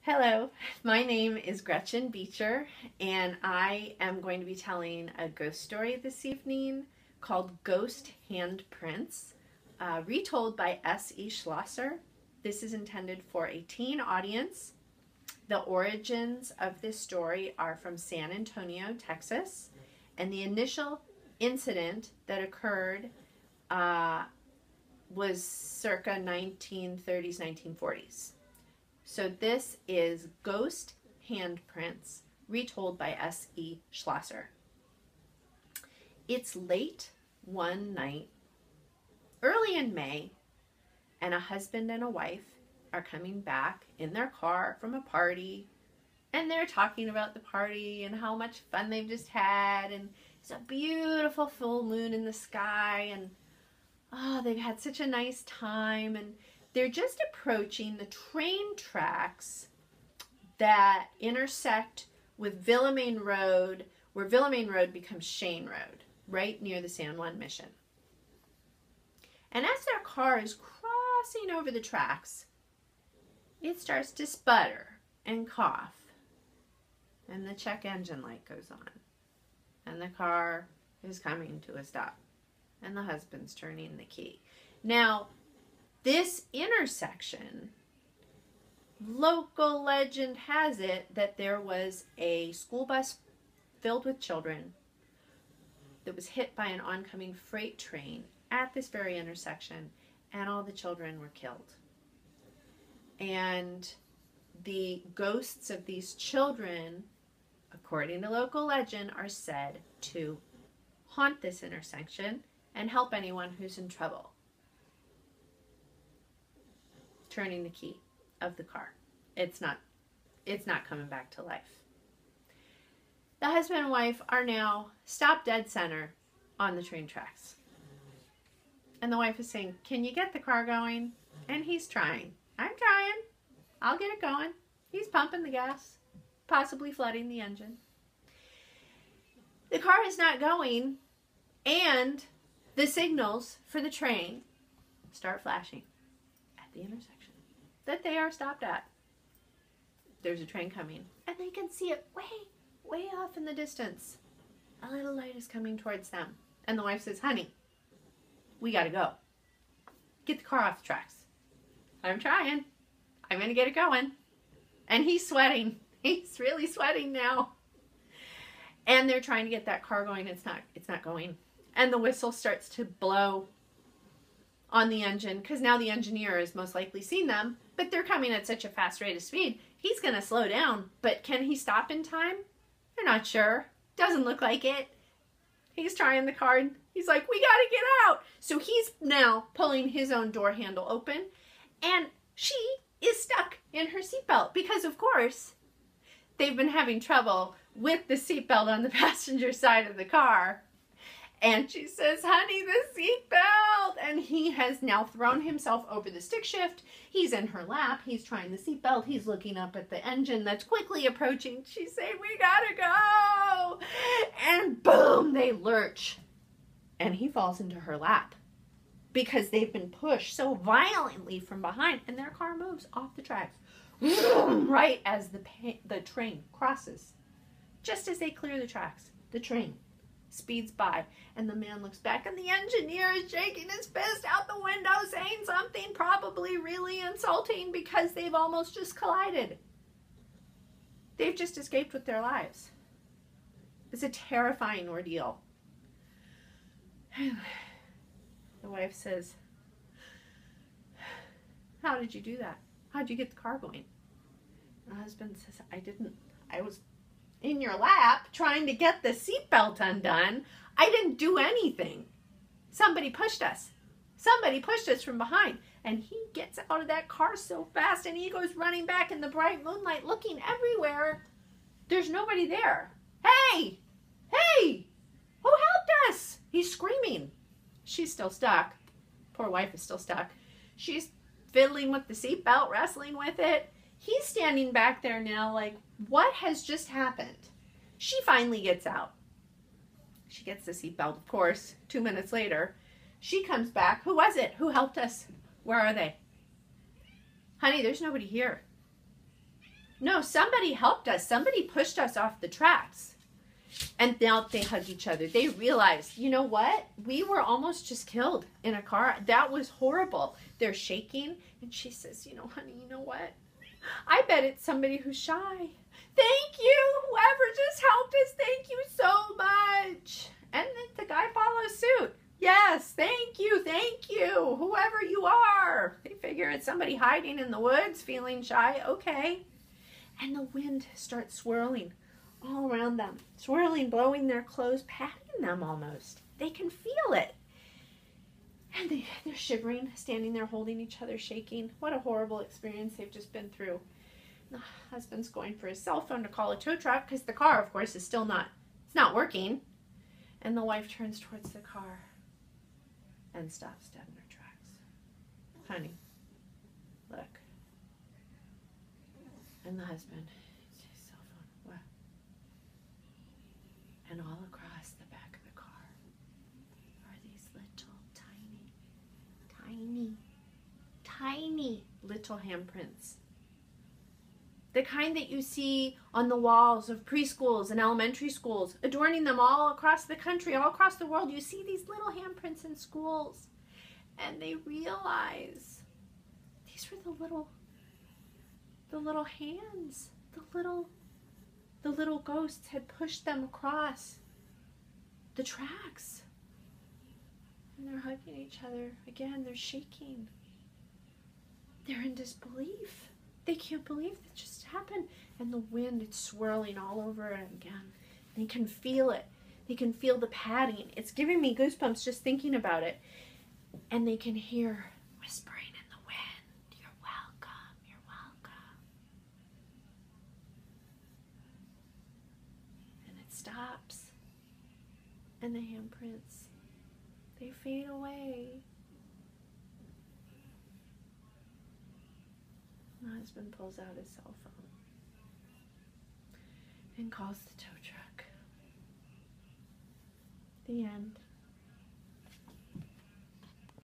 Hello, my name is Gretchen Beecher, and I am going to be telling a ghost story this evening called Ghost Handprints, retold by S.E. Schlosser. This is intended for a teen audience. The origins of this story are from San Antonio, Texas, and the initial incident that occurred was circa 1930s, 1940s. So this is Ghost Handprints, retold by S.E. Schlosser. It's late one night, early in May, and a husband and a wife are coming back in their car from a party, and they're talking about the party and how much fun they've just had, and it's a beautiful full moon in the sky, and oh, they've had such a nice time, and they're just approaching the train tracks that intersect with Villamain Road, where Villamain Road becomes Shane Road, right near the San Juan Mission. And as their car is crossing over the tracks, it starts to sputter and cough, and the check engine light goes on, and the car is coming to a stop, and the husband's turning the key. Now, this intersection, local legend has it that there was a school bus filled with children that was hit by an oncoming freight train at this very intersection, and all the children were killed. And the ghosts of these children, according to local legend, are said to haunt this intersection and help anyone who's in trouble. Turning the key of the car. It's not coming back to life. The husband and wife are now stopped dead center on the train tracks. And the wife is saying, "Can you get the car going?" And he's trying. "I'm trying. I'll get it going." He's pumping the gas, possibly flooding the engine. The car is not going, and the signals for the train start flashing at the intersection that they are stopped at. There's a train coming, and they can see it way off in the distance. A little light is coming towards them. And the wife says, "Honey, we gotta go. Get the car off the tracks." "I'm trying. I'm gonna get it going." And he's sweating. He's really sweating now. And they're trying to get that car going. It's not going. And the whistle starts to blow on the engine, because now the engineer has most likely seen them, but they're coming at such a fast rate of speed. He's going to slow down, but can he stop in time? They're not sure. Doesn't look like it. He's trying the car, and he's like, "We got to get out." So he's now pulling his own door handle open, and she is stuck in her seatbelt because, of course, they've been having trouble with the seatbelt on the passenger side of the car. And she says, "Honey, the seatbelt!" And he has now thrown himself over the stick shift. He's in her lap. He's trying the seatbelt. He's looking up at the engine that's quickly approaching. She's saying, "We gotta go!" And boom, they lurch. And he falls into her lap because they've been pushed so violently from behind, and their car moves off the tracks right as the train crosses. Just as they clear the tracks, the train speeds by, and the man looks back, and the engineer is shaking his fist out the window, saying something probably really insulting because they've almost just collided. They've just escaped with their lives. It's a terrifying ordeal. The wife says, "How did you do that? How'd you get the car going?" The husband says, I was in your lap trying to get the seatbelt undone. I didn't do anything. Somebody pushed us. Somebody pushed us from behind." And he gets out of that car so fast, and he goes running back in the bright moonlight, looking everywhere. There's nobody there. "Hey! Hey! Who helped us?" He's screaming. She's still stuck. Poor wife is still stuck. She's fiddling with the seatbelt, wrestling with it. He's standing back there now like, what has just happened? She finally gets out. She gets the seatbelt, of course. 2 minutes later, she comes back. "Who was it? Who helped us? Where are they?" "Honey, there's nobody here." No, somebody helped us. Somebody pushed us off the tracks. And now they hug each other. They realized, you know what? We were almost just killed in a car. That was horrible. They're shaking. And she says, you know, honey, you know what? I bet it's somebody who's shy. Thank you. Whoever just helped us. Thank you so much. And then the guy follows suit. Yes, thank you, whoever you are. They figure it's somebody hiding in the woods, feeling shy. Okay. And the wind starts swirling all around them. Swirling, blowing their clothes, patting them almost. They can feel it. And they're shivering, standing there holding each other, shaking. What a horrible experience they've just been through. The husband's going for his cell phone to call a tow truck because the car, of course, is still not working. And the wife turns towards the car and stops dead in her tracks. Honey, look. And the husband, his cell phone, what? And all across the back of the car are these little tiny little handprints. The kind that you see on the walls of preschools and elementary schools, adorning them all across the country, all across the world. You see these little handprints in schools. And they realize these were the little hands. The little ghosts had pushed them across the tracks. And they're hugging each other. Again, they're shaking. They're in disbelief. They can't believe that just happened. And the wind, it's swirling all over it again. They can feel it. They can feel the padding. It's giving me goosebumps just thinking about it. And they can hear whispering in the wind. You're welcome. You're welcome. And it stops. And the handprints, they fade away. My husband pulls out his cell phone and calls the tow truck. The end.